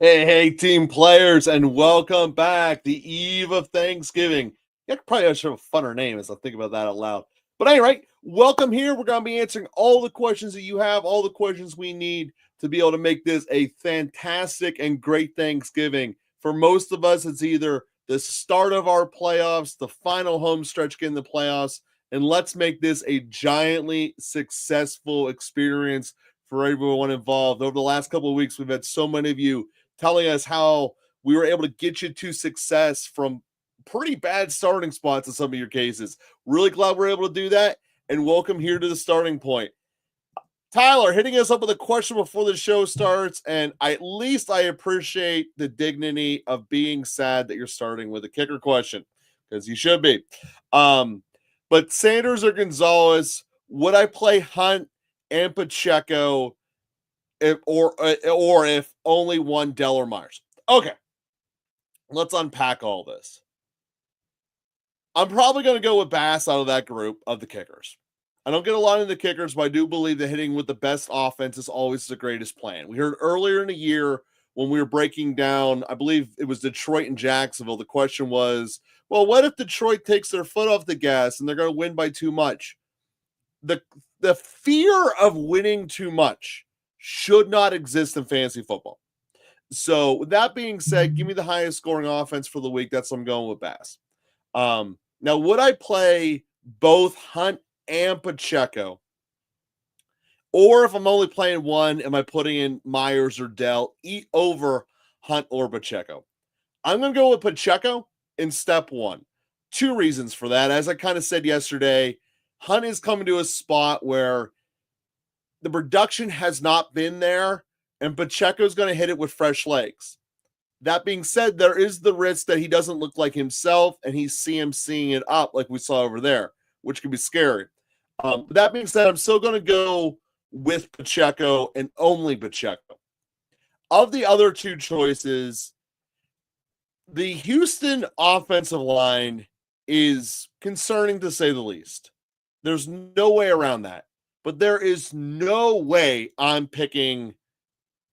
Hey, team players, and welcome back. The eve of Thanksgiving. Yeah, probably should have a funner name as I think about that out loud. But anyway, welcome here. We're going to be answering all the questions that you have, all the questions we need to be able to make this a fantastic and great Thanksgiving. For most of us, it's either the start of our playoffs, the final home stretch getting the playoffs, and let's make this a giantly successful experience for everyone involved. Over the last couple of weeks, we've had so many of you telling us how we were able to get you to success from pretty bad starting spots in some of your cases. Really glad we're able to do that. And welcome here to the starting point. Tyler, hitting us up with a question before the show starts. And at least I appreciate the dignity of being sad that you're starting with a kicker question, because you should be. But Sanders or Gonzalez, would I play Hunt and Pacheco or if only one Dell or Myers? Okay, let's unpack all this. I'm probably going to go with Bass out of that group of the kickers. I don't get a lot in the kickers, but I do believe that hitting with the best offense is always the greatest plan. We heard earlier in the year when we were breaking down, I believe it was Detroit and Jacksonville, the question was, well, what if Detroit takes their foot off the gas and they're going to win by too much? The fear of winning too much should not exist in fantasy football. So with that being said, give me the highest scoring offense for the week. That's what I'm going with Bass. Now, would I play both Hunt and Pacheco? Or if I'm only playing one, am I putting in Myers or Dell over Hunt or Pacheco? I'm going to go with Pacheco in step one. Two reasons for that. As I kind of said yesterday, Hunt is coming to a spot where the production has not been there, and Pacheco's going to hit it with fresh legs. That being said, there is the risk that he doesn't look like himself and he's CMCing it up like we saw over there, which could be scary. That being said, I'm still going to go with Pacheco and only Pacheco. Of the other two choices, the Houston offensive line is concerning to say the least. There's no way around that. But there is no way I'm picking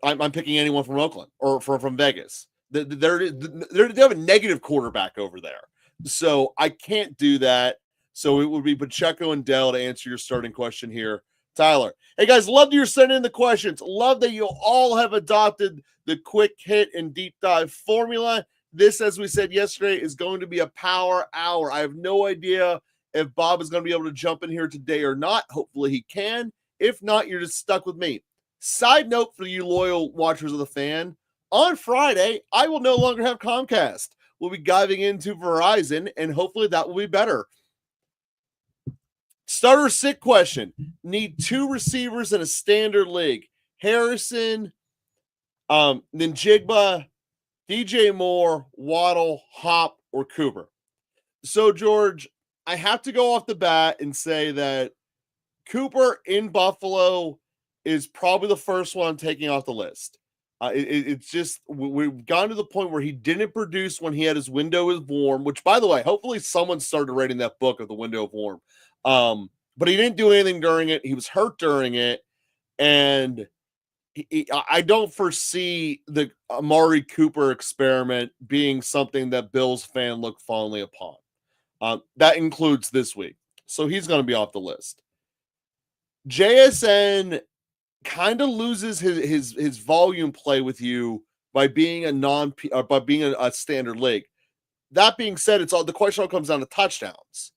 anyone from Oakland or from Vegas. They have a negative quarterback over there. So I can't do that. So it would be Pacheco and Dell to answer your starting question here. Tyler. Hey, guys, love that you're sending in the questions. Love that you all have adopted the quick hit and deep dive formula. This, as we said yesterday, is going to be a power hour. I have no idea if Bob is going to be able to jump in here today or not. Hopefully he can. If not, you're just stuck with me. Side note for you loyal watchers of the fan, on Friday, I will no longer have Comcast. We'll be diving into Verizon, and hopefully that will be better. Starter sit question. Need two receivers in a standard league. Harrison, then Jigba, DJ Moore, Waddle, Hop, or Cooper. So, George, I have to go off the bat and say that Cooper in Buffalo is probably the first one I'm taking off the list. It's just we've gotten to the point where he didn't produce when he had his window is warm, which, by the way, hopefully someone started writing that book of the window of warm. But he didn't do anything during it. He was hurt during it. And I don't foresee the Amari Cooper experiment being something that Bills fan look fondly upon. That includes this week. So he's going to be off the list. JSN kind of loses his volume play with you by being a standard league. That being said, it's all the question all comes down to touchdowns.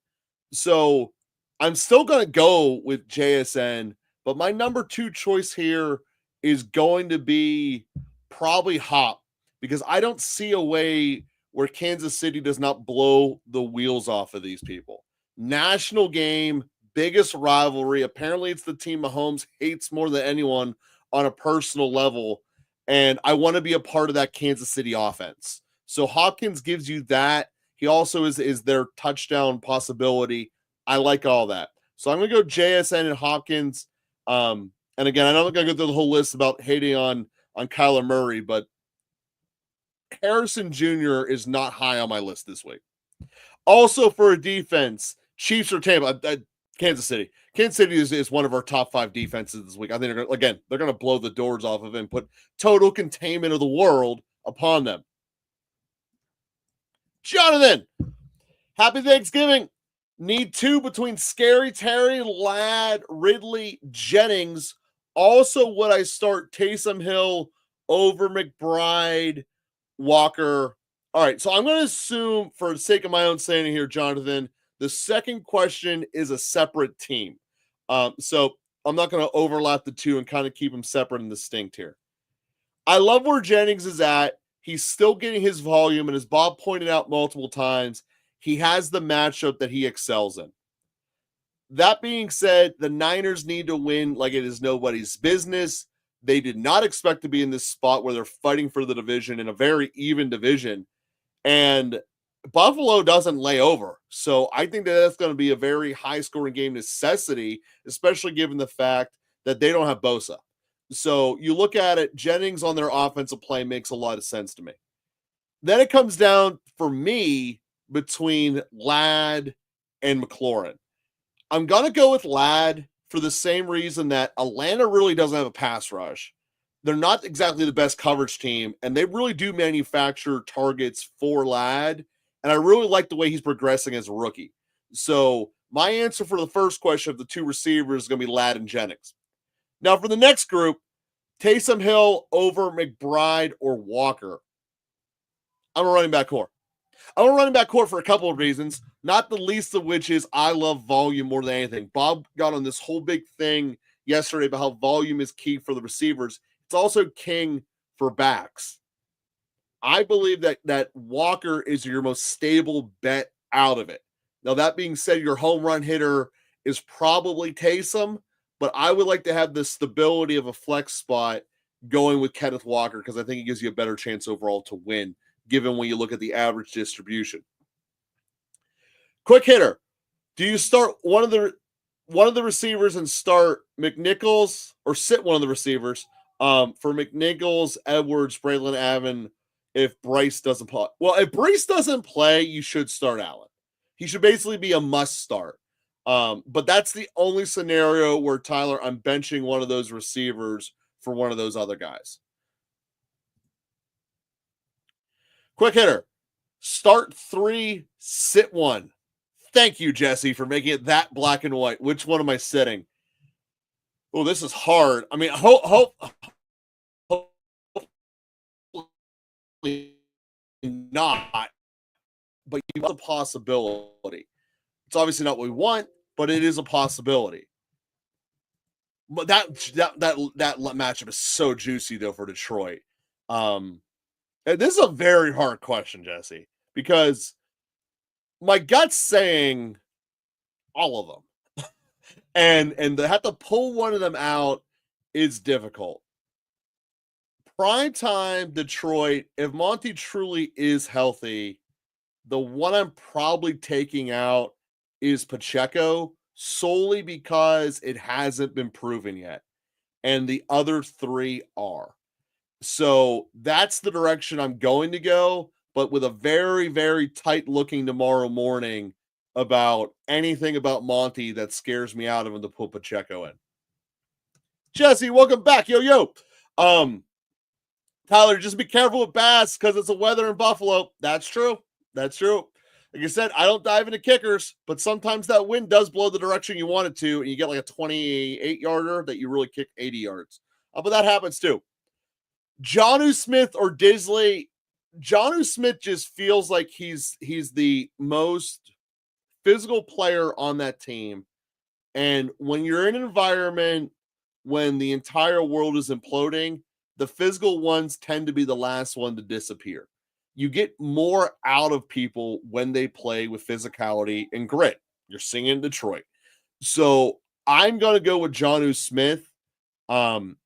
So I'm still going to go with JSN, but my number two choice here is going to be probably Hop, because I don't see a way where Kansas City does not blow the wheels off of these people. National game, biggest rivalry. Apparently, it's the team Mahomes hates more than anyone on a personal level, and I want to be a part of that Kansas City offense. So Hopkins gives you that. He also is their touchdown possibility. I like all that. So I'm going to go JSN and Hopkins. And again, I'm not going to go through the whole list about hating on Kyler Murray, but Harrison Jr. is not high on my list this week. Also for a defense, Chiefs or Tampa. Kansas City. Kansas City is one of our top 5 defenses this week. I think they're going to blow the doors off of it and put total containment of the world upon them. Jonathan, happy Thanksgiving. Need 2 between Scary Terry, Ladd, Ridley, Jennings. Also, would I start Taysom Hill over McBride, Walker? All right, so I'm going to assume, for the sake of my own sanity here, Jonathan, the second question is a separate team. So I'm not going to overlap the two and kind of keep them separate and distinct here. I love where Jennings is at. He's still getting his volume, and as Bob pointed out multiple times, he has the matchup that he excels in. That being said, the Niners need to win like it is nobody's business. They did not expect to be in this spot where they're fighting for the division in a very even division. And Buffalo doesn't lay over. So I think that that's going to be a very high-scoring game necessity, especially given the fact that they don't have Bosa. So you look at it, Jennings on their offensive play makes a lot of sense to me. Then it comes down, for me, between Ladd and McLaurin. I'm going to go with Ladd for the same reason that Atlanta really doesn't have a pass rush. They're not exactly the best coverage team, and they really do manufacture targets for Ladd, and I really like the way he's progressing as a rookie. So my answer for the first question of the 2 receivers is going to be Ladd and Jennings. Now for the next group, Taysom Hill over McBride or Walker. I'm a running back core. I'm a running back core for a couple of reasons, not the least of which is I love volume more than anything. Bob got on this whole big thing yesterday about how volume is key for the receivers. It's also king for backs. I believe that Walker is your most stable bet out of it. Now, that being said, your home run hitter is probably Taysom, but I would like to have the stability of a flex spot going with Kenneth Walker because I think it gives you a better chance overall to win, given when you look at the average distribution. Quick hitter. Do you start one of the receivers and start McNichols, or sit one of the receivers for McNichols, Edwards, Braylon Allen if Bryce doesn't play? Well, if Bryce doesn't play, you should start Allen. He should basically be a must start. But that's the only scenario where, Tyler, I'm benching one of those receivers for one of those other guys. Quick hitter. Start 3, sit 1. Thank you, Jesse, for making it that black and white. Which one am I sitting? Oh, this is hard. I mean, hopefully not, but you have a possibility. It's obviously not what we want, but it is a possibility. But that matchup is so juicy though for Detroit. And this is a very hard question, Jesse, because my gut's saying all of them. and to have to pull one of them out is difficult. Primetime Detroit, if Monty truly is healthy, the one I'm probably taking out is Pacheco, solely because it hasn't been proven yet. And the other 3 are. So that's the direction I'm going to go, but with a very, very tight looking tomorrow morning about anything about Monty that scares me out of him to put Pacheco in. Jesse, welcome back. Yo. Tyler, just be careful with bass because it's the weather in Buffalo. That's true. Like I said, I don't dive into kickers, but sometimes that wind does blow the direction you want it to, and you get like a 28-yarder that you really kick 80 yards. But that happens too. Jonnu Smith or Disley. Jonnu Smith just feels like he's the most physical player on that team. And when you're in an environment when the entire world is imploding, the physical ones tend to be the last one to disappear. You get more out of people when they play with physicality and grit. You're seeing it in Detroit. So I'm going to go with Jonnu Smith.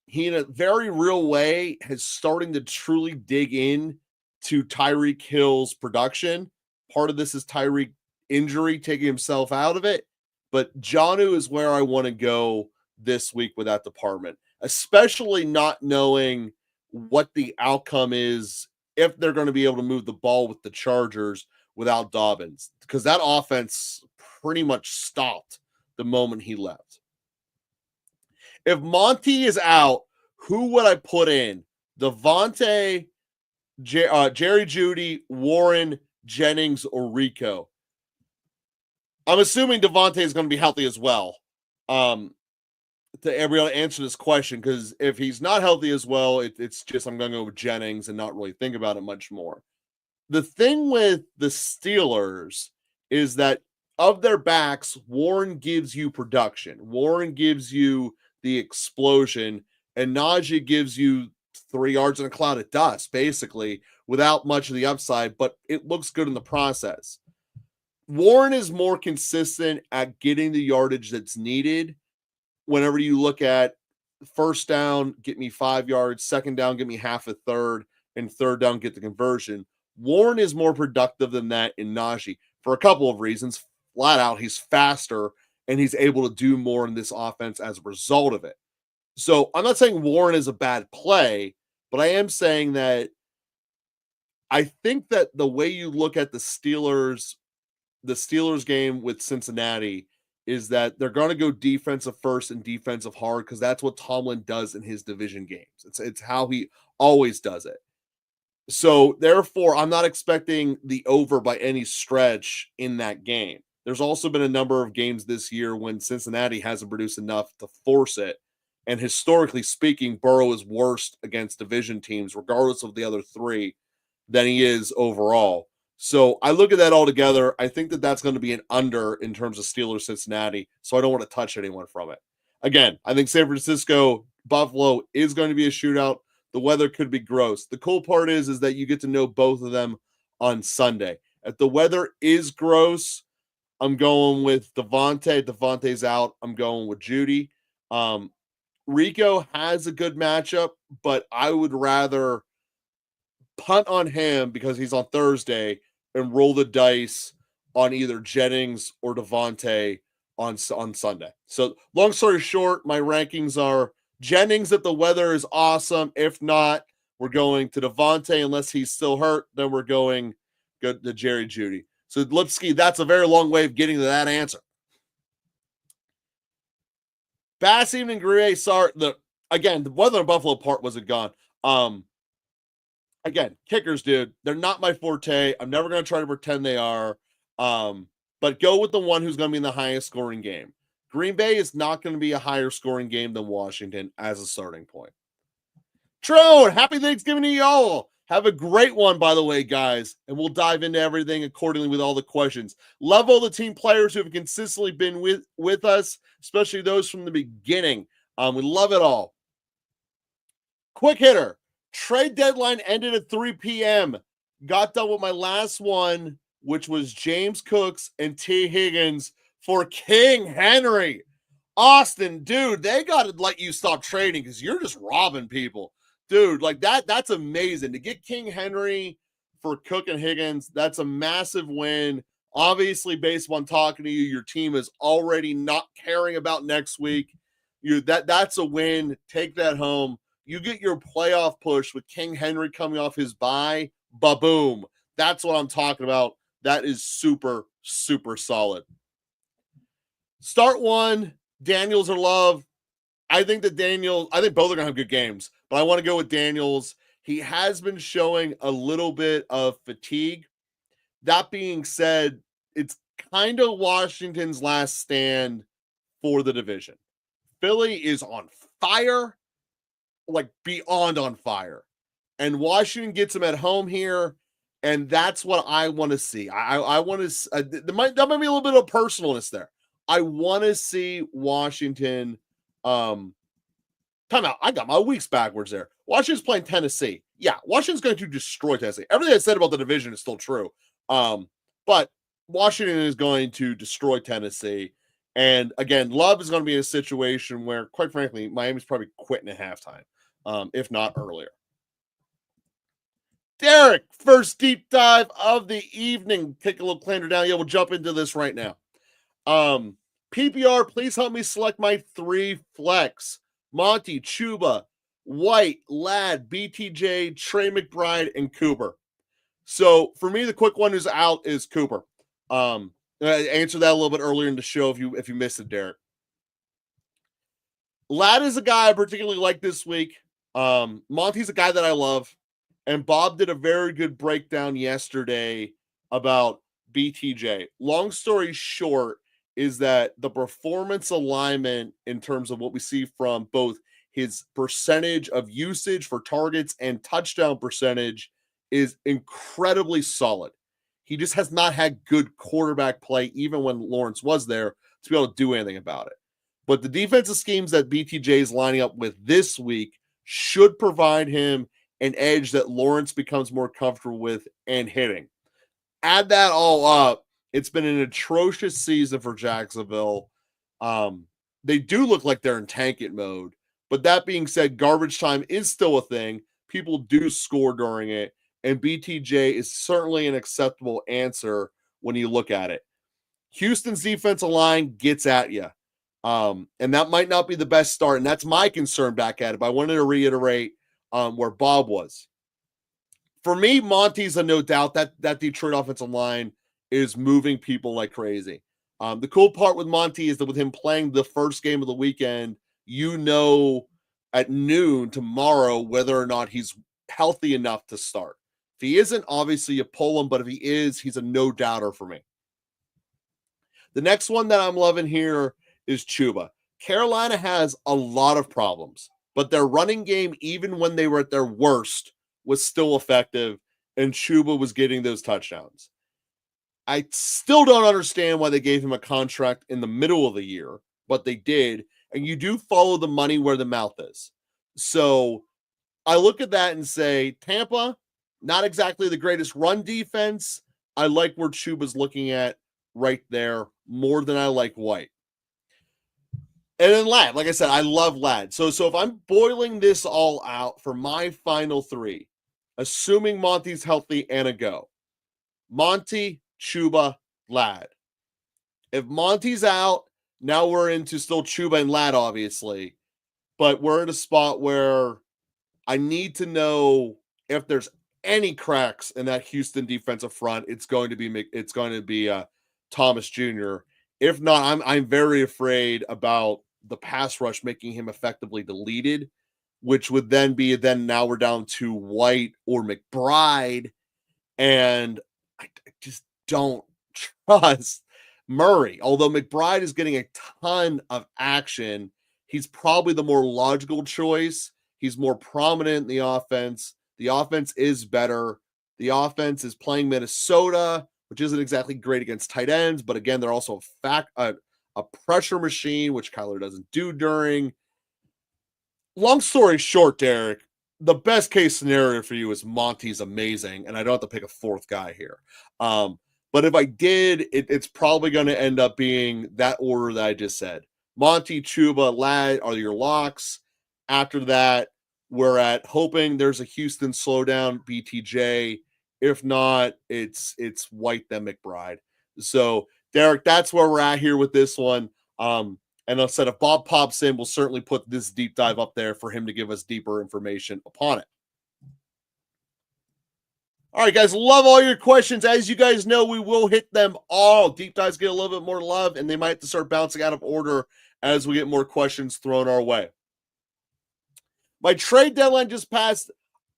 He, in a very real way, is starting to truly dig in to Tyreek Hill's production. Part of this is Tyreek injury, taking himself out of it. But Jonnu is where I want to go this week with that department, especially not knowing what the outcome is if they're going to be able to move the ball with the Chargers without Dobbins, because that offense pretty much stopped the moment he left. If Monty is out, who would I put in? Devontae, Jerry Jeudy, Warren, Jennings, or Rico? I'm assuming Devontae is going to be healthy as well. To be able to answer this question, because if he's not healthy as well, it's just I'm going to go with Jennings and not really think about it much more. The thing with the Steelers is that of their backs, Warren gives you production. Warren gives you the explosion, and Najee gives you 3 yards in a cloud of dust, basically, without much of the upside, but it looks good in the process. Warren is more consistent at getting the yardage that's needed. Whenever you look at first down, get me 5 yards, second down, get me half a third, and third down, get the conversion. Warren is more productive than that in Najee for a couple of reasons. Flat out, he's faster and he's able to do more in this offense as a result of it. So I'm not saying Warren is a bad play, but I am saying that I think that the way you look at the Steelers game with Cincinnati is that they're going to go defensive first and defensive hard because that's what Tomlin does in his division games. It's how he always does it. So therefore, I'm not expecting the over by any stretch in that game. There's also been a number of games this year when Cincinnati hasn't produced enough to force it. And historically speaking, Burrow is worse against division teams, regardless of the other 3, than he is overall. So I look at that all together. I think that that's going to be an under in terms of Steelers Cincinnati. So I don't want to touch anyone from it. Again, I think San Francisco Buffalo is going to be a shootout. The weather could be gross. The cool part is that you get to know both of them on Sunday. If the weather is gross, I'm going with Devontae. Devontae's out. I'm going with Jeudy. Rico has a good matchup, but I would rather punt on him because he's on Thursday and roll the dice on either Jennings or Devontae on Sunday. So long story short, my rankings are Jennings if the weather is awesome. If not, we're going to Devontae unless he's still hurt. Then we're going to Jerry Jeudy. So Lipsky, that's a very long way of getting to that answer. Bass Evening Grue, sorry. The weather in Buffalo part wasn't gone. Again, kickers, dude, they're not my forte. I'm never going to try to pretend they are. But go with the one who's going to be in the highest scoring game. Green Bay is not going to be a higher scoring game than Washington as a starting point. Trone, happy Thanksgiving to y'all. Have a great one, by the way, guys. And we'll dive into everything accordingly with all the questions. Love all the team players who have consistently been with us, especially those from the beginning. We love it all. Quick hitter. Trade deadline ended at 3 p.m. Got done with my last one, which was James Cooks and T. Higgins for King Henry. Austin, dude, they got to let you stop trading because you're just robbing people. Dude, like that's amazing. To get King Henry for Cook and Higgins, that's a massive win. Obviously, based on talking to you, your team is already not caring about next week. That's a win. Take that home. You get your playoff push with King Henry coming off his bye. Ba-boom. That's what I'm talking about. That is super, super solid. Start one, Daniels or Love. I think both are going to have good games, but I want to go with Daniels. He has been showing a little bit of fatigue. That being said, it's kind of Washington's last stand for the division. Philly is on fire, like beyond on fire. And Washington gets him at home here, and that's what I want to see. I want to that might be a little bit of personalness there. I want to see Washington time out. I got my weeks backwards there. Washington's playing Tennessee. Yeah, Washington's going to destroy Tennessee. Everything I said about the division is still true. But Washington is going to destroy Tennessee. And again, Love is going to be in a situation where, quite frankly, Miami's probably quitting at halftime, if not earlier. Derek, first deep dive of the evening. Take a little cleaner down. Yeah, we'll jump into this right now. PPR, please help me select my 3 flex. Monty, Chuba, White, Ladd, BTJ, Trey McBride, and Cooper. So for me, the quick one who's out is Cooper. Answer that a little bit earlier in the show if you missed it, Derek. Lad is a guy I particularly like this week. Monty's a guy that I love, and Bob did a very good breakdown yesterday about BTJ. Long story short is that the performance alignment in terms of what we see from both his percentage of usage for targets and touchdown percentage is incredibly solid. He just has not had good quarterback play, even when Lawrence was there, to be able to do anything about it. But the defensive schemes that BTJ is lining up with this week should provide him an edge that Lawrence becomes more comfortable with and hitting. Add that all up, it's been an atrocious season for Jacksonville. They do look like they're in tank it mode. But that being said, garbage time is still a thing. People do score during it. And BTJ is certainly an acceptable answer when you look at it. Houston's defensive line gets at you. And that might not be the best start. And that's my concern back at it. But I wanted to reiterate where Bob was. For me, Monty's a no doubt that Detroit offensive line is moving people like crazy. The cool part with Monty is that with him playing the first game of the weekend, you know at noon tomorrow whether or not he's healthy enough to start. If he isn't, obviously you pull him, but if he is, he's a no-doubter for me. The next one that I'm loving here is Chuba. Carolina has a lot of problems, but their running game, even when they were at their worst, was still effective, and Chuba was getting those touchdowns. I still don't understand why they gave him a contract in the middle of the year, but they did, and you do follow the money where the mouth is. So I look at that and say, Tampa, not exactly the greatest run defense. I like where Chuba's looking at right there more than I like White. And then Lad, like I said, I love Lad. So if I'm boiling this all out for my final three, assuming Monty's healthy and a go, Monty, Chuba, Lad. If Monty's out, now we're into still Chuba and Lad, obviously. But we're at a spot where I need to know if there's any cracks in that Houston defensive front. It's going to be Thomas Jr. If not, I'm very afraid about the pass rush making him effectively deleted, which would then now we're down to White or McBride, and I just don't trust Murray. Although McBride is getting a ton of action, he's probably the more logical choice. He's more prominent in the offense. The offense is better. The offense is playing Minnesota, which isn't exactly great against tight ends, but again, they're also a pressure machine, which Kyler doesn't do during. Long story short, Derek, the best case scenario for you is Monty's amazing, and I don't have to pick a fourth guy here. But if I did, it's probably going to end up being that order that I just said. Monty, Chuba, Lad are your locks. After that, we're at hoping there's a Houston slowdown, BTJ. If not, it's White then McBride. So, Derek, that's where we're at here with this one. And I said if Bob pops in, we'll certainly put this deep dive up there for him to give us deeper information upon it. All right, guys, love all your questions. As you guys know, we will hit them all. Deep dives get a little bit more love, and they might have to start bouncing out of order as we get more questions thrown our way. My trade deadline just passed.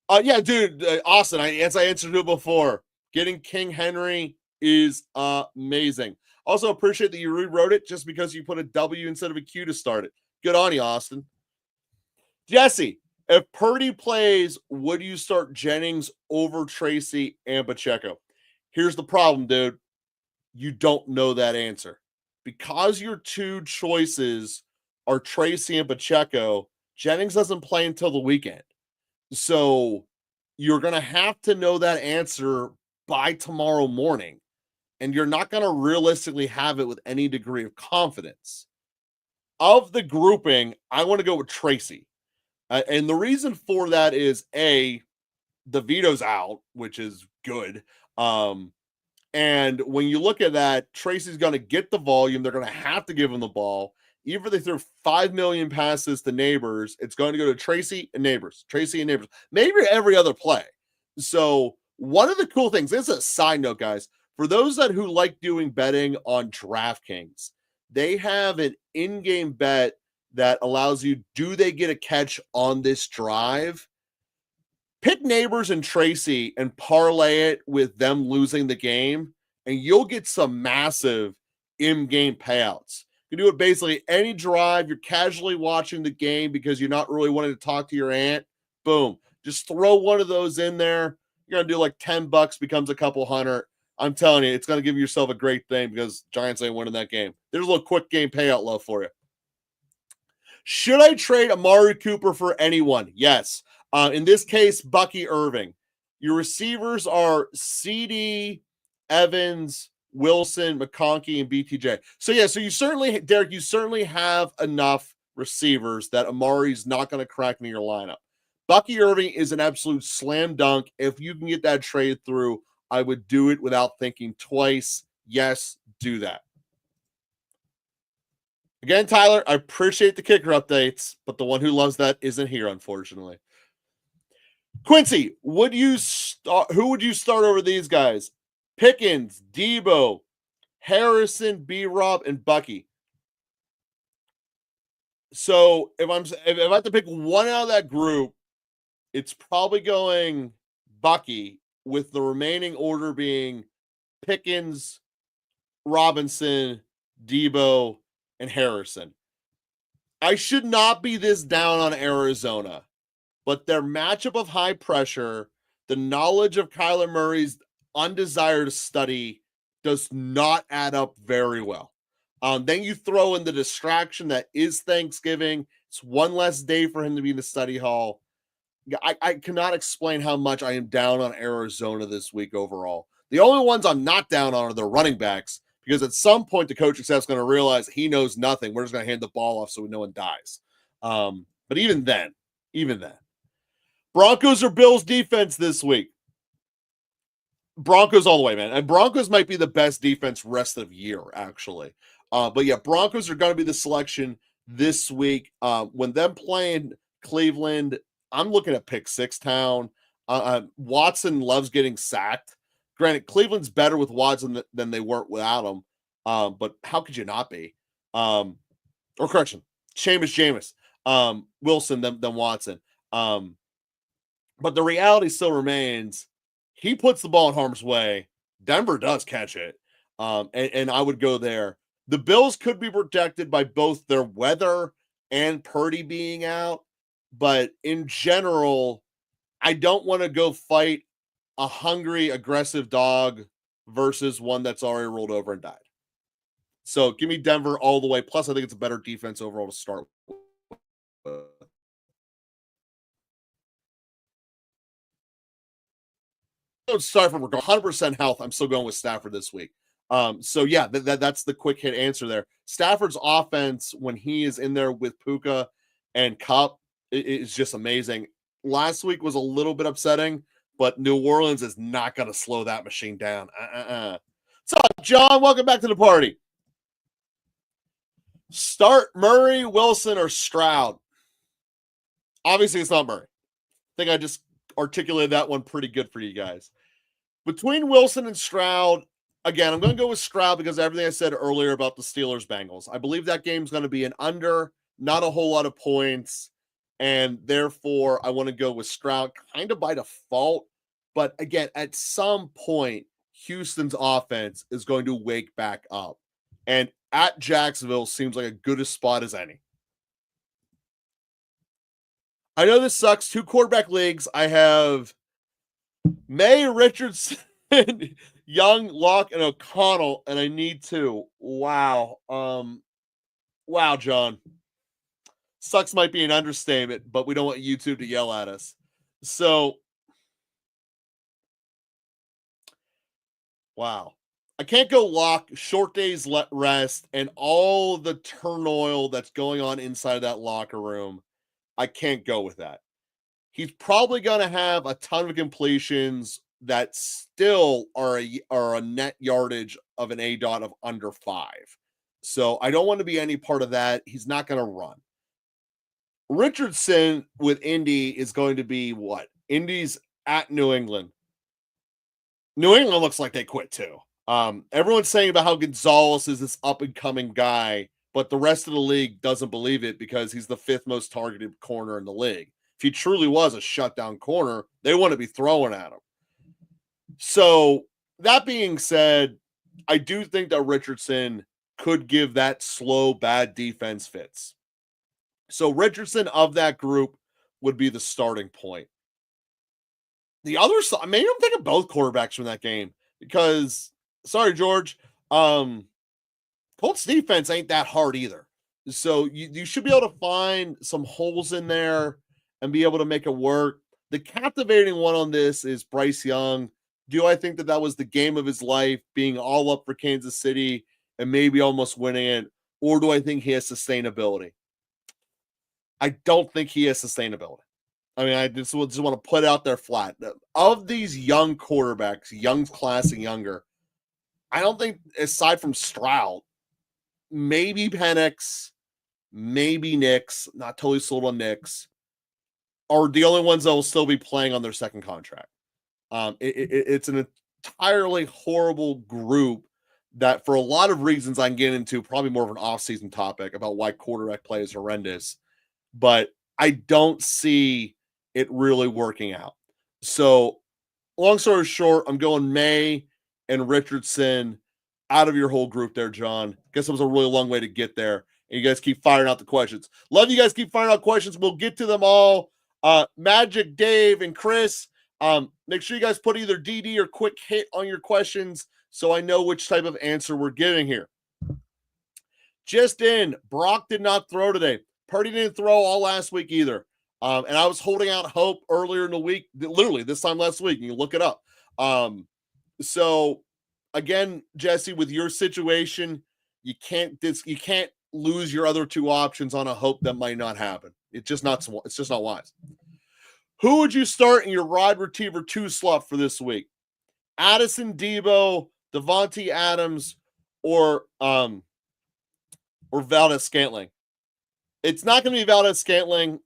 Yeah, dude, Austin, as I answered it before, getting King Henry is amazing. Also, appreciate that you rewrote it just because you put a W instead of a Q to start it. Good on you, Austin. Jesse, if Purdy plays, would you start Jennings over Tracy and Pacheco? Here's the problem, dude. You don't know that answer. Because your two choices are Tracy and Pacheco, Jennings doesn't play until the weekend. So you're going to have to know that answer by tomorrow morning. And you're not going to realistically have it with any degree of confidence. Of the grouping, I want to go with Tracy. And the reason for that is, A, the veto's out, which is good. And when you look at that, Tracy's going to get the volume. They're going to have to give him the ball. Even if they throw 5 million passes to Neighbors, it's going to go to Tracy and Neighbors, maybe every other play. So one of the cool things, this is a side note, guys, For those that who like doing betting on DraftKings, they have an in-game bet that allows you, do they get a catch on this drive? Pick Neighbors and Tracy and parlay it with them losing the game, and you'll get some massive in-game payouts. You do it basically any drive, you're casually watching the game because you're not really wanting to talk to your aunt. Boom. Just throw one of those in there. You're going to do like $10, becomes a couple hundred. I'm telling you, it's going to give yourself a great thing because Giants ain't winning that game. There's a little quick game payout love for you. Should I trade Amari Cooper for anyone? Yes. In this case, Bucky Irving. Your receivers are CD, Evans, Wilson, McConkey, and BTJ. So you certainly, Derek, you certainly have enough receivers that Amari's not going to crack in your lineup. Bucky Irving is an absolute slam dunk. If you can get that trade through, I would do it without thinking twice. Yes, do that. Again, Tyler, I appreciate the kicker updates, but the one who loves that isn't here, unfortunately. Quincy, who would you start over these guys? Pickens, Debo, Harrison, B-Rob, and Bucky. So if I have to pick one out of that group, it's probably going Bucky, with the remaining order being Pickens, Robinson, Debo, and Harrison. I should not be this down on Arizona, but their matchup of high pressure, the knowledge of Kyler Murray's undesired study does not add up very well. Then you throw in the distraction that is Thanksgiving. It's one less day for him to be in the study hall. I cannot explain how much I am down on Arizona this week overall. The only ones I'm not down on are the running backs, because at some point the coaching staff's going to realize he knows nothing. We're just going to hand the ball off so no one dies. But even then. Broncos or Bills defense this week? Broncos all the way, man. And Broncos might be the best defense rest of the year, actually. But yeah, Broncos are going to be the selection this week. When them playing Cleveland, I'm looking at pick six town. Watson loves getting sacked. Granted, Cleveland's better with Watson than they were without him. But how could you not be? Or correction, Jameis. Wilson than Watson. But the reality still remains, he puts the ball in harm's way. Denver does catch it. And I would go there. The Bills could be protected by both their weather and Purdy being out. But in general, I don't want to go fight a hungry, aggressive dog versus one that's already rolled over and died. So give me Denver all the way. Plus, I think it's a better defense overall to start with. Sorry for 100% health. I'm still going with Stafford this week. So yeah, that's the quick hit answer there. Stafford's offense, when he is in there with Puka and Kupp, is just amazing. Last week was a little bit upsetting, but New Orleans is not going to slow that machine down. What's up, John? Welcome back to the party. Start Murray, Wilson, or Stroud? Obviously, it's not Murray. I think I just articulated that one pretty good for you guys. Between Wilson and Stroud, again, I'm going to go with Stroud because of everything I said earlier about the Steelers-Bengals. I believe that game's going to be an under, not a whole lot of points, and therefore I want to go with Stroud kind of by default. But again, at some point, Houston's offense is going to wake back up. And at Jacksonville seems like a good a spot as any. I know this sucks. 2 quarterback leagues. I have May, Richardson, Young, Locke, and O'Connell, and I need 2. Wow. Wow, John. Sucks might be an understatement, but we don't want YouTube to yell at us. So, wow. I can't go Locke, short days rest, and all the turmoil that's going on inside that locker room. I can't go with that. He's probably going to have a ton of completions that still are a net yardage of an ADOT of under 5. So I don't want to be any part of that. He's not going to run. Richardson with Indy is going to be what? Indy's at New England. New England looks like they quit too. Everyone's saying about how Gonzalez is this up and coming guy, but the rest of the league doesn't believe it because he's the 5th most targeted corner in the league. If he truly was a shutdown corner, they wouldn't be throwing at him. So that being said, I do think that Richardson could give that slow, bad defense fits. So Richardson of that group would be the starting point. The other side, maybe I'm thinking both quarterbacks from that game because, sorry, George, Colts defense ain't that hard either. So you should be able to find some holes in there and be able to make it work. The captivating one on this is Bryce Young. Do I think that that was the game of his life, being all up for Kansas City and maybe almost winning it? Or do I think he has sustainability? I don't think he has sustainability. I mean, I just want to put it out there flat. Of these young quarterbacks, young class and younger, I don't think, aside from Stroud, maybe Penix, maybe Nix, not totally sold on Nix, are the only ones that will still be playing on their second contract. It's an entirely horrible group that, for a lot of reasons I can get into, probably more of an off-season topic about why quarterback play is horrendous, but I don't see it really working out. So, long story short, I'm going May and Richardson out of your whole group there, John. Guess it was a really long way to get there. And you guys keep firing out the questions. Love you guys keep firing out questions. We'll get to them all. Magic, Dave, and Chris, make sure you guys put either DD or quick hit on your questions so I know which type of answer we're giving here. Just in, Brock did not throw today. Purdy didn't throw all last week either. And I was holding out hope earlier in the week, literally this time last week. You can look it up. So again, Jesse, with your situation, you can't lose your other two options on a hope that might not happen. It's just not wise. Who would you start in your wide receiver 2 slot for this week? Addison, Debo, Devontae Adams, or Valdez-Scantling? It's not going to be Valdez-Scantling.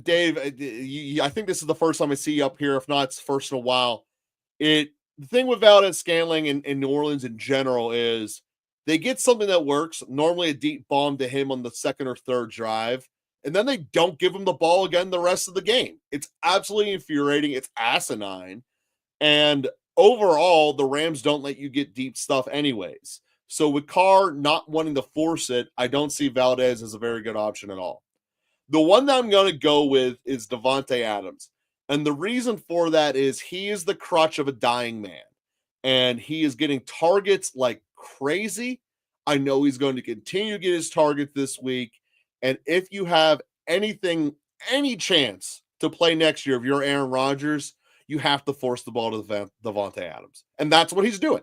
Dave, I think this is the first time I see you up here. If not, it's first in a while. The thing with Valdez-Scantling in New Orleans in general is they get something that works, normally a deep bomb to him on the second or third drive, and then they don't give him the ball again the rest of the game. It's absolutely infuriating. It's asinine. And overall, the Rams don't let you get deep stuff anyways. So with Carr not wanting to force it, I don't see Valdez as a very good option at all. The one that I'm going to go with is Devontae Adams. And the reason for that is he is the crutch of a dying man. And he is getting targets like crazy. I know he's going to continue to get his targets this week. And if you have any chance to play next year, if you're Aaron Rodgers, you have to force the ball to Devontae Adams. And that's what he's doing.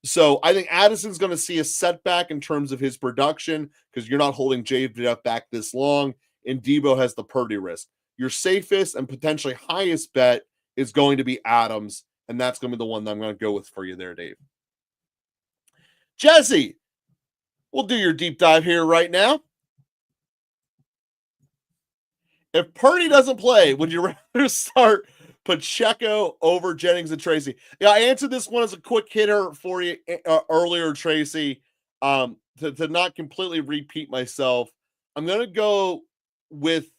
So I think Addison's going to see a setback in terms of his production because you're not holding JF back this long, and Debo has the Purdy risk. Your safest and potentially highest bet is going to be Adams, and that's going to be the one that I'm going to go with for you there, Dave. Jesse, we'll do your deep dive here right now. If Purdy doesn't play, would you rather start Pacheco over Jennings and Tracy? Yeah, I answered this one as a quick hitter for you earlier, Tracy. To not completely repeat myself, I'm going to go with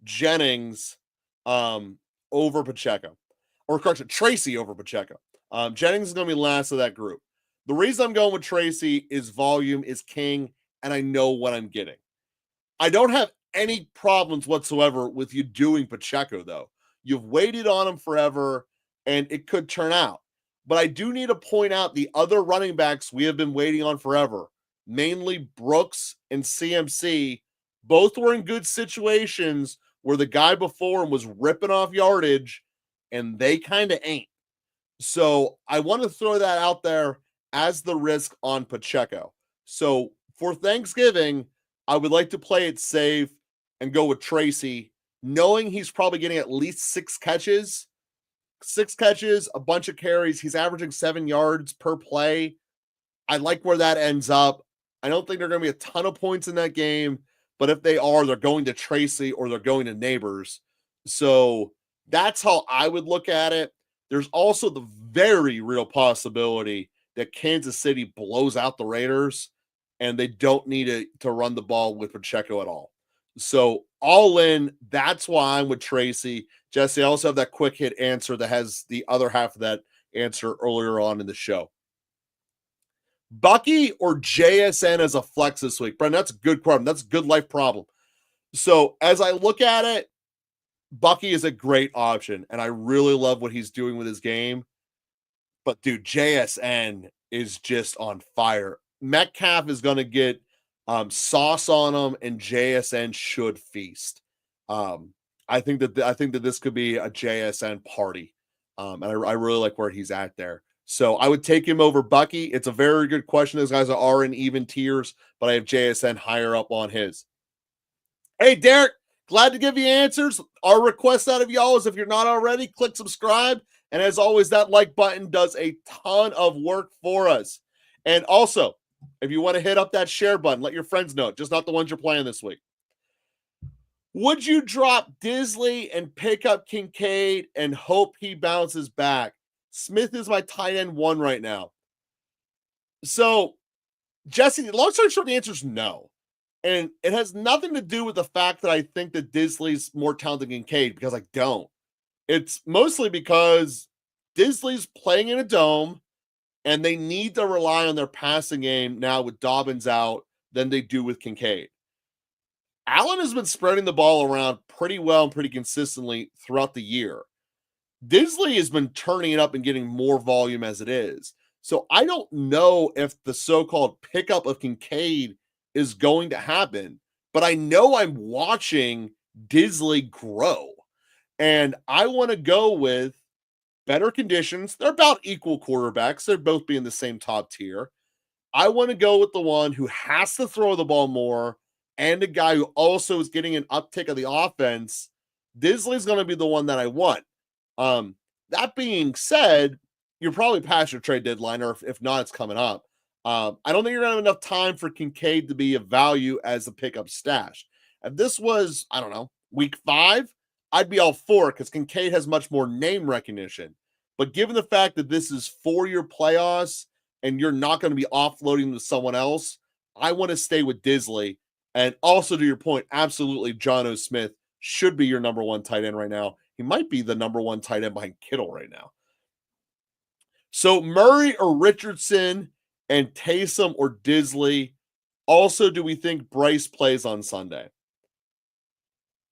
Jennings over Pacheco. Or correction, Tracy over Pacheco. Jennings is going to be last of that group. The reason I'm going with Tracy is volume is king, and I know what I'm getting. I don't have any problems whatsoever with you doing Pacheco, though. You've waited on him forever, and it could turn out. But I do need to point out the other running backs we have been waiting on forever, mainly Brooks and CMC. Both were in good situations where the guy before him was ripping off yardage, and they kind of ain't. So I want to throw that out there as the risk on Pacheco. So for Thanksgiving, I would like to play it safe and go with Tracy, knowing he's probably getting at least 6 catches. 6 catches, a bunch of carries. He's averaging 7 yards per play. I like where that ends up. I don't think there are going to be a ton of points in that game, but if they are, they're going to Tracy or they're going to Neighbors. So that's how I would look at it. There's also the very real possibility that Kansas City blows out the Raiders and they don't need to run the ball with Pacheco at all. So all in, that's why I'm with Tracy. Jesse, I also have that quick hit answer that has the other half of that answer earlier on in the show. Bucky or JSN as a flex this week? Brent, that's a good problem. That's a good life problem. So as I look at it, Bucky is a great option, and I really love what he's doing with his game. But dude, JSN is just on fire. Metcalf is going to get sauce on him, and JSN should feast. I think that this could be a JSN party, and I really like where he's at there. So I would take him over Bucky. It's a very good question. Those guys are in even tiers, but I have JSN higher up on his. Hey, Derek, glad to give you answers. Our request out of y'all is if you're not already, click subscribe. And as always, that like button does a ton of work for us. And also, if you want to hit up that share button, let your friends know, just not the ones you're playing this week. Would you drop Disley and pick up Kincaid and hope he bounces back? Smith is my tight end 1 right now. So, Jesse, long story short, the answer is no. And it has nothing to do with the fact that I think that Disley's more talented than Kincaid, because I don't. It's mostly because Disley's playing in a dome, and they need to rely on their passing game now with Dobbins out than they do with Kincaid. Allen has been spreading the ball around pretty well and pretty consistently throughout the year. Disley has been turning it up and getting more volume as it is. So I don't know if the so-called pickup of Kincaid is going to happen, but I know I'm watching Disley grow. And I want to go with better conditions. They're about equal quarterbacks. They're both being the same top tier. I want to go with the one who has to throw the ball more and a guy who also is getting an uptick of the offense. Disley's going to be the one that I want. That being said, you're probably past your trade deadline, or if not, it's coming up. I don't think you're going to have enough time for Kincaid to be of value as a pickup stash. If this was, I don't know, week 5, I'd be all for it because Kincaid has much more name recognition. But given the fact that this is for your playoffs and you're not going to be offloading to someone else, I want to stay with Disley. And also, to your point, absolutely, Jonnu Smith should be your number 1 tight end right now. He might be the number 1 tight end behind Kittle right now. So Murray or Richardson and Taysom or Disley. Also, do we think Bryce plays on Sunday?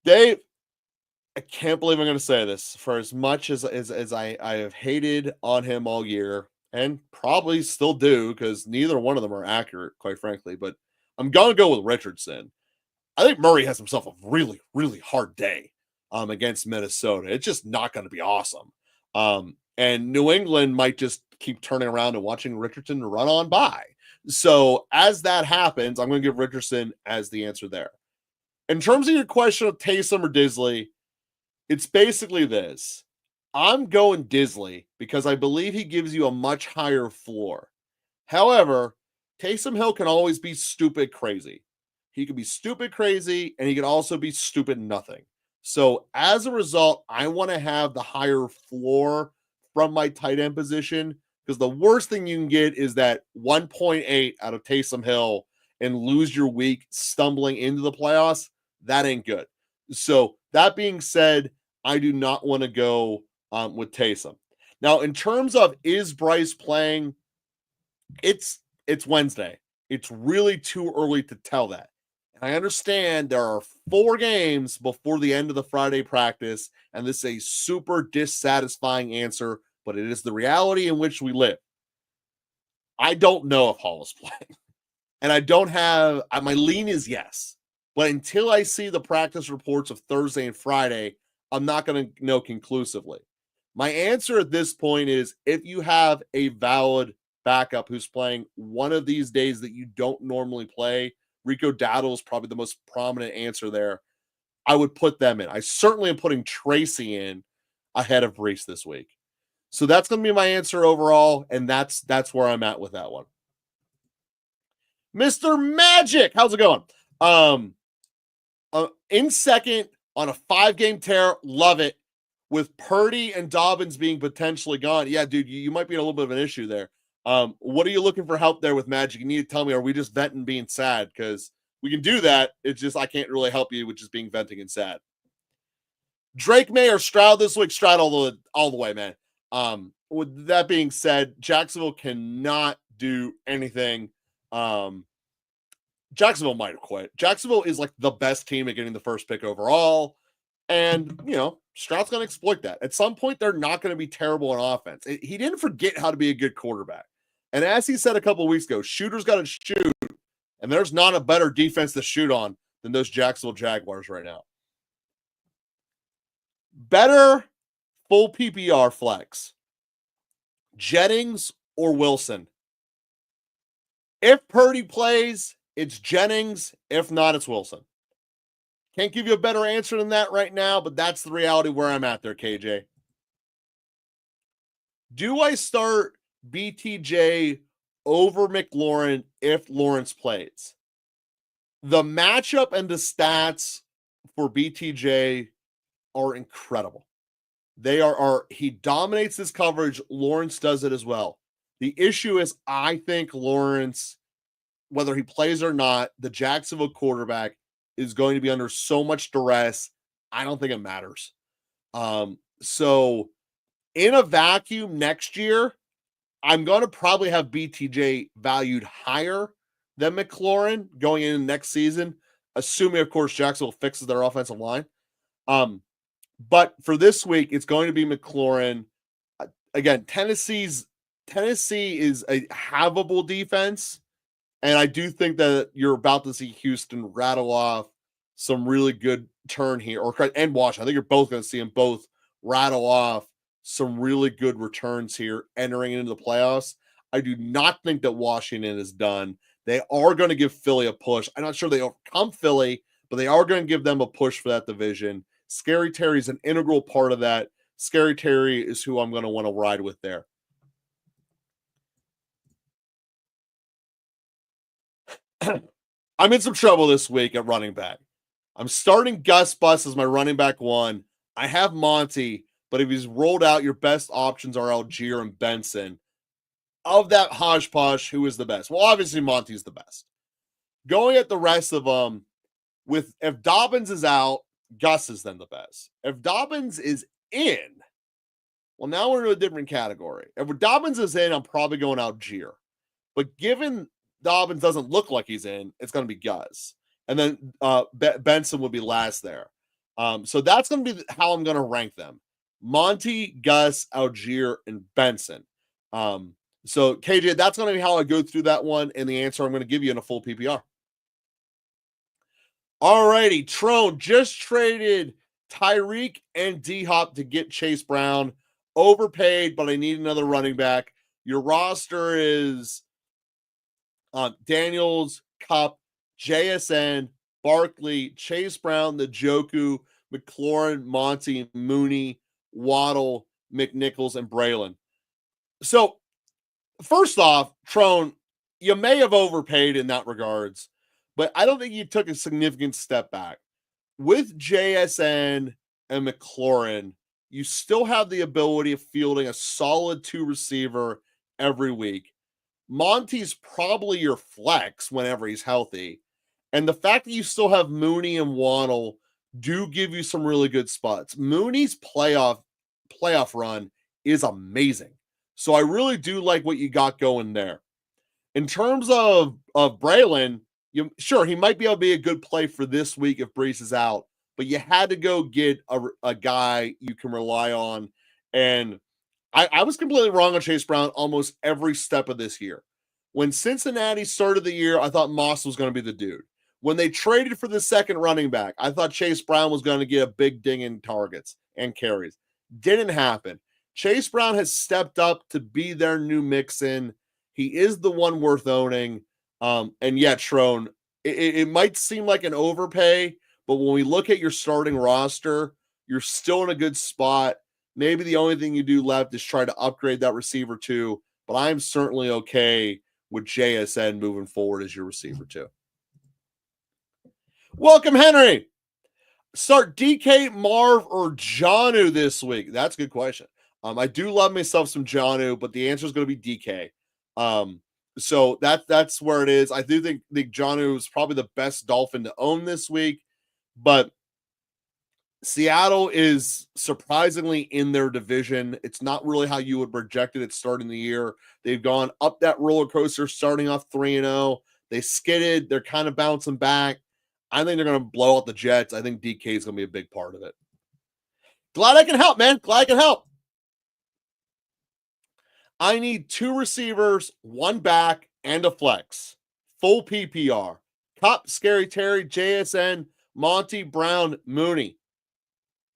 Dave, I can't believe I'm going to say this. For as much as I have hated on him all year, and probably still do, because neither one of them are accurate, quite frankly, but I'm going to go with Richardson. I think Murray has himself a really, really hard day against Minnesota. It's just not going to be awesome. And New England might just keep turning around and watching Richardson run on by. So as that happens, I'm going to give Richardson as the answer there. In terms of your question of Taysom or Disley, it's basically this. I'm going Disley because I believe he gives you a much higher floor. However, Taysom Hill can always be stupid crazy. He can be stupid crazy, and he can also be stupid nothing. So as a result, I want to have the higher floor from my tight end position, because the worst thing you can get is that 1.8 out of Taysom Hill and lose your week stumbling into the playoffs. That ain't good. So that being said, I do not want to go with Taysom. Now, in terms of is Bryce playing, it's Wednesday. It's really too early to tell that. And I understand there are 4 games before the end of the Friday practice, and this is a super dissatisfying answer, but it is the reality in which we live. I don't know if Hall is playing. And I don't have, my lean is yes. But until I see the practice reports of Thursday and Friday, I'm not going to know conclusively. My answer at this point is if you have a valid backup who's playing one of these days that you don't normally play, Rico Dowdle is probably the most prominent answer there. I would put them in. I certainly am putting Tracy in ahead of Brees this week. So that's going to be my answer overall, and that's where I'm at with that one. Mr. Magic, how's it going? In second on a 5-game tear, love it. With Purdy and Dobbins being potentially gone, yeah, dude, you might be in a little bit of an issue there. What are you looking for help there with Magic? You need to tell me, are we just venting being sad? Because we can do that. It's just I can't really help you with just being venting and sad. Drake May or Stroud this week? Stroud all the way, man. With that being said, Jacksonville cannot do anything. Jacksonville might have quit. Jacksonville is like the best team at getting the first pick overall. And, Stroud's going to exploit that. At some point, they're not going to be terrible in offense. He didn't forget how to be a good quarterback. And as he said a couple of weeks ago, shooters got to shoot. And there's not a better defense to shoot on than those Jacksonville Jaguars right now. Better full PPR flex, Jennings or Wilson? If Purdy plays, it's Jennings. If not, it's Wilson. Can't give you a better answer than that right now, but that's the reality where I'm at there, KJ. Do I start BTJ over McLaurin if Lawrence plays? The matchup and the stats for BTJ are incredible. He dominates this coverage. Lawrence does it as well. The issue is, I think Lawrence, whether he plays or not, the Jacksonville quarterback is going to be under so much duress. I don't think it matters. So in a vacuum next year, I'm going to probably have BTJ valued higher than McLaurin going into next season, assuming, of course, Jacksonville fixes their offensive line. But for this week, it's going to be McLaurin. Again, Tennessee is a havable defense. And I do think that you're about to see Houston rattle off some really good turn here, and Washington. I think you're both going to see them both rattle off some really good returns here entering into the playoffs. I do not think that Washington is done. They are going to give Philly a push. I'm not sure they overcome Philly, but they are going to give them a push for that division. Scary Terry is an integral part of that. Scary Terry is who I'm going to want to ride with there. I'm in some trouble this week at running back. I'm starting Gus Bus as my running back one. I have Monty, but if he's rolled out, your best options are Algier and Benson. Of that hodgepodge, who is the best? Well, obviously Monty's the best. Going at the rest of them, if Dobbins is out, Gus is then the best. If Dobbins is in, well, now we're in a different category. If Dobbins is in, I'm probably going Algier. But given Dobbins doesn't look like he's in, it's going to be Gus. And then Benson would be last there. So that's going to be how I'm going to rank them. Monty, Gus, Algier, and Benson. So, KJ, that's going to be how I go through that one, and the answer I'm going to give you in a full PPR. All righty, Trone just traded Tyreek and D-Hop to get Chase Brown. Overpaid, but I need another running back. Your roster is Daniels, Kupp, JSN, Barkley, Chase Brown, Njoku, McLaurin, Monty, Mooney, Waddle, McNichols, and Braylon. So, first off, Trone, you may have overpaid in that regards, but I don't think you took a significant step back. With JSN and McLaurin, you still have the ability of fielding a solid 2 receiver every week. Monty's probably your flex whenever he's healthy. And the fact that you still have Mooney and Waddle do give you some really good spots. Mooney's playoff run is amazing. So I really do like what you got going there. In terms of Braylon, sure, he might be able to be a good play for this week if Brees is out, but you had to go get a guy you can rely on. And I was completely wrong on Chase Brown almost every step of this year. When Cincinnati started the year, I thought Moss was going to be the dude. When they traded for the second running back, I thought Chase Brown was going to get a big ding in targets and carries. Didn't happen. Chase Brown has stepped up to be their new Mixon. He is the one worth owning. And yet, Trone, it might seem like an overpay, but when we look at your starting roster, you're still in a good spot. Maybe the only thing you do left is try to upgrade that receiver too, but I'm certainly okay with JSN moving forward as your receiver too. Welcome, Henry. Start DK, Marv, or Jonnu this week? That's a good question. I do love myself some Jonnu, but the answer is going to be DK. So that's where it is. I do think Jonnu is probably the best Dolphin to own this week, but Seattle is surprisingly in their division. It's not really how you would project it at starting the year. They've gone up that roller coaster starting off 3-0. They skidded. They're kind of bouncing back. I think they're going to blow out the Jets. I think DK is going to be a big part of it. Glad I can help, man. Glad I can help. I need 2 receivers, 1 back, and a flex. Full PPR. Cup, Scary Terry, JSN, Monty, Brown, Mooney.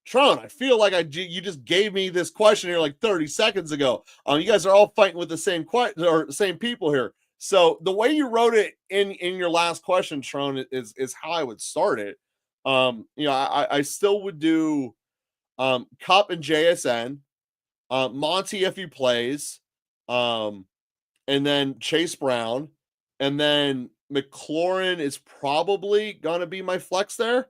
Tron, I feel like you just gave me this question here like 30 seconds ago. You guys are all fighting with the same question or same people here. So the way you wrote it in your last question, Tron, is how I would start it. I still would do Cup and JSN, Monty if he plays, and then Chase Brown, and then McLaurin is probably gonna be my flex there.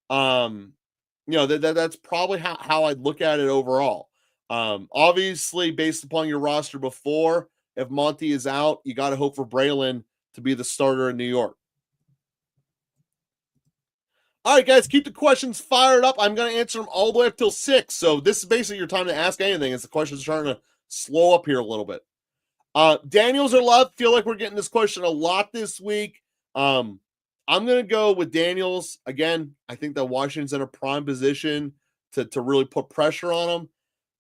That's probably how I'd look at it overall. Obviously, based upon your roster before, if Monty is out, you got to hope for Braylon to be the starter in New York. All right, guys, keep the questions fired up. I'm going to answer them all the way up till 6. So this is basically your time to ask anything as the questions are starting to slow up here a little bit. Daniels or Love? Feel like we're getting this question a lot this week. I'm going to go with Daniels. Again, I think that Washington's in a prime position to really put pressure on them.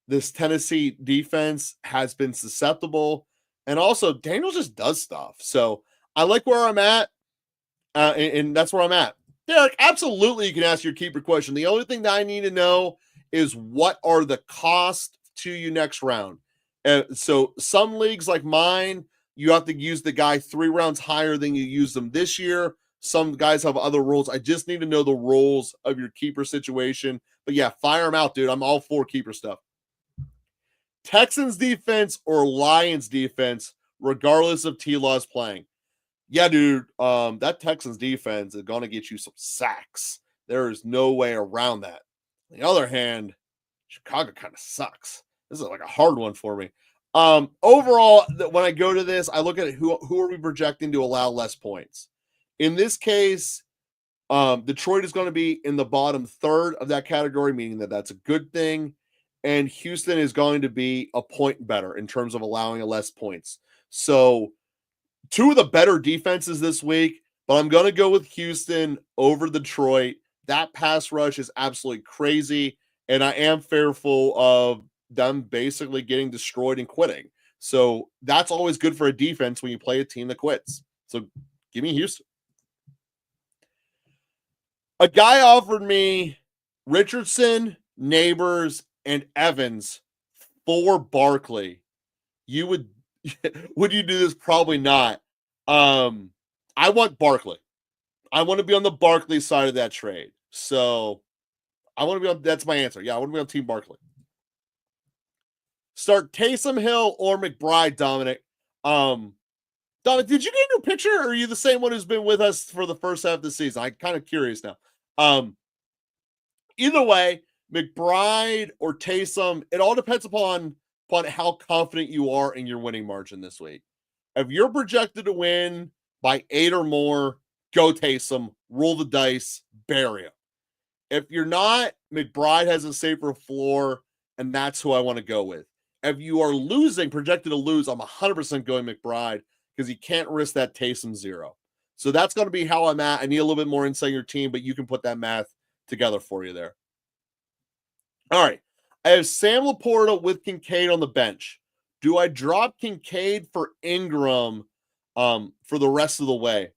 This Tennessee defense has been susceptible. And also, Daniels just does stuff. So I like where I'm at, and that's where I'm at. Derek, absolutely you can ask your keeper question. The only thing that I need to know is what are the costs to you next round. So some leagues like mine, you have to use the guy 3 rounds higher than you use them this year. Some guys have other rules. I just need to know the rules of your keeper situation. But yeah, fire them out, dude. I'm all for keeper stuff. Texans defense or Lions defense, regardless of T-Law's playing. Yeah, dude, that Texans defense is going to get you some sacks. There is no way around that. On the other hand, Chicago kind of sucks. This is like a hard one for me. Overall, when I go to this, I look at who are we projecting to allow less points. In this case, Detroit is going to be in the bottom third of that category, meaning that that's a good thing. And Houston is going to be a point better in terms of allowing less points. So 2 of the better defenses this week, but I'm going to go with Houston over Detroit. That pass rush is absolutely crazy, and I am fearful of them basically getting destroyed and quitting. So that's always good for a defense when you play a team that quits. So give me Houston. A guy offered me Richardson, Neighbors, and Evans for Barkley. You would you do this? Probably not. I want Barkley. I want to be on the Barkley side of that trade. So I want to be on, that's my answer. Yeah, I want to be on Team Barkley. Start Taysom Hill or McBride, Dominic. Dominic, did you get a new picture, or are you the same one who's been with us for the first half of the season? I'm kind of curious now. Either way, McBride or Taysom, it all depends upon how confident you are in your winning margin this week. If you're projected to win by 8 or more, go Taysom, roll the dice, bury him. If you're not, McBride has a safer floor, and that's who I want to go with. If you are losing, projected to lose, I'm 100% going McBride because you can't risk that Taysom 0. So that's going to be how I'm at. I need a little bit more insight in your team, but you can put that math together for you there. All right. I have Sam Laporta with Kincaid on the bench. Do I drop Kincaid for Ingram for the rest of the way?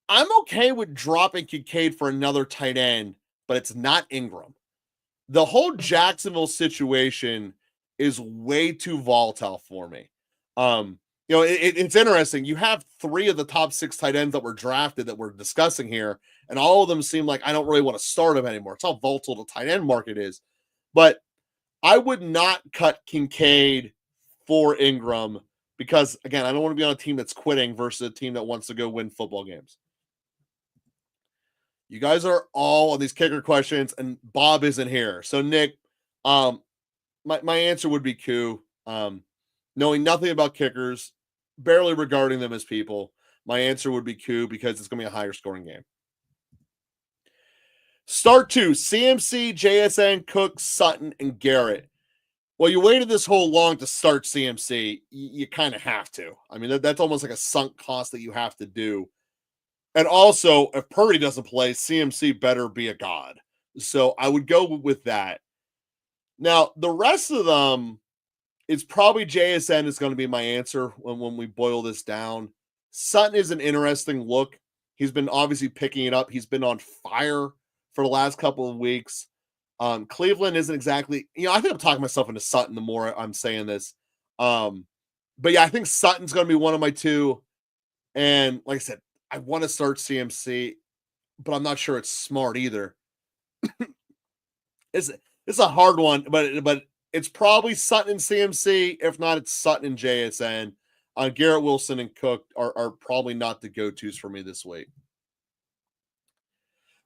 I'm okay with dropping Kincaid for another tight end, but it's not Ingram. The whole Jacksonville situation is way too volatile for me. It's interesting. You have 3 of the top 6 tight ends that were drafted that we're discussing here, and all of them seem like I don't really want to start them anymore. It's how volatile the tight end market is. But I would not cut Kincaid for Ingram because, again, I don't want to be on a team that's quitting versus a team that wants to go win football games. You guys are all on these kicker questions, and Bob isn't here. So, Nick, my answer would be Koo. knowing nothing about kickers, barely regarding them as people, my answer would be Q because it's going to be a higher scoring game. Start 2, CMC, JSN, Cook, Sutton, and Garrett. Well, you waited this whole long to start CMC. You kind of have to. I mean, that's almost like a sunk cost that you have to do. And also, if Purdy doesn't play, CMC better be a god. So I would go with that. Now, the rest of them, it's probably JSN is going to be my answer when we boil this down. Sutton is an interesting look. He's been obviously picking it up. He's been on fire for the last couple of weeks. Cleveland isn't exactly, I think I'm talking myself into Sutton the more I'm saying this. But yeah, I think Sutton's going to be one of my two. And like I said, I want to start CMC, but I'm not sure it's smart either. It's a hard one, but it's probably Sutton and CMC. If not, it's Sutton and JSN. Garrett Wilson and Cook are probably not the go-tos for me this week.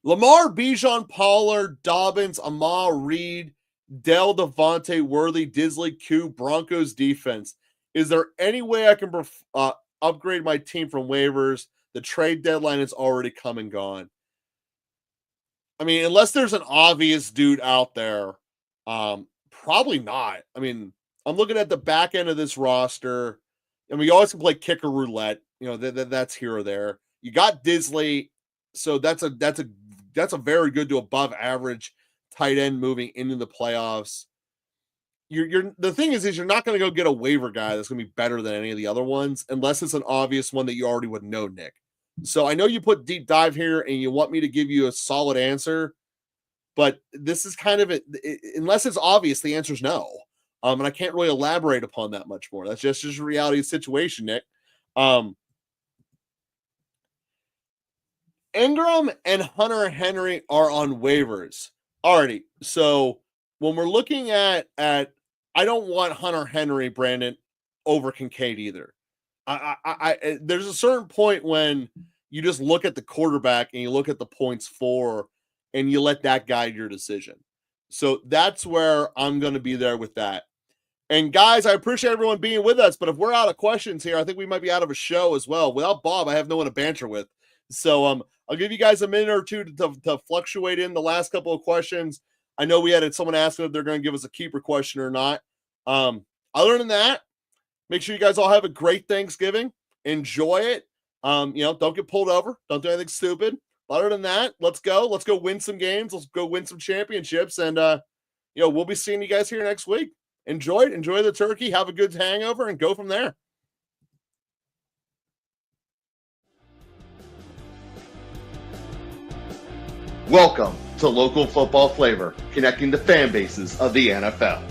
Lamar, Bijan, Pollard, Dobbins, Amal, Reed, Dell, Devontae, Worthy, Disley, Q, Broncos defense. Is there any way I can upgrade my team from waivers? The trade deadline is already come and gone. I mean, unless there's an obvious dude out there, probably not. I mean, I'm looking at the back end of this roster, and we always can play kicker roulette. That's here or there. You got Disley, so that's a very good to above average tight end moving into the playoffs. The thing is you're not going to go get a waiver guy that's going to be better than any of the other ones unless it's an obvious one that you already would know, Nick. So I know you put deep dive here and you want me to give you a solid answer, but this is kind of unless it's obvious, the answer is no. And I can't really elaborate upon that much more. That's just a reality of the situation, Nick. Ingram and Hunter Henry are on waivers already. So when we're looking at I don't want Hunter Henry, Brandon, over Kincaid either. I there's a certain point when you just look at the quarterback and you look at the points for, and you let that guide your decision. So that's where I'm going to be there with that. And guys, I appreciate everyone being with us, but if we're out of questions here, I think we might be out of a show as well. Without Bob, I have no one to banter with. So I'll give you guys a minute or two to fluctuate in the last couple of questions. I know we had someone asking if they're going to give us a keeper question or not. Other than that, make sure you guys all have a great Thanksgiving. Enjoy it. Don't get pulled over. Don't do anything stupid. Other than that, let's go. Let's go win some games. Let's go win some championships. And, we'll be seeing you guys here next week. Enjoy it. Enjoy the turkey. Have a good hangover and go from there. Welcome to Local Football Flavor, connecting the fan bases of the NFL.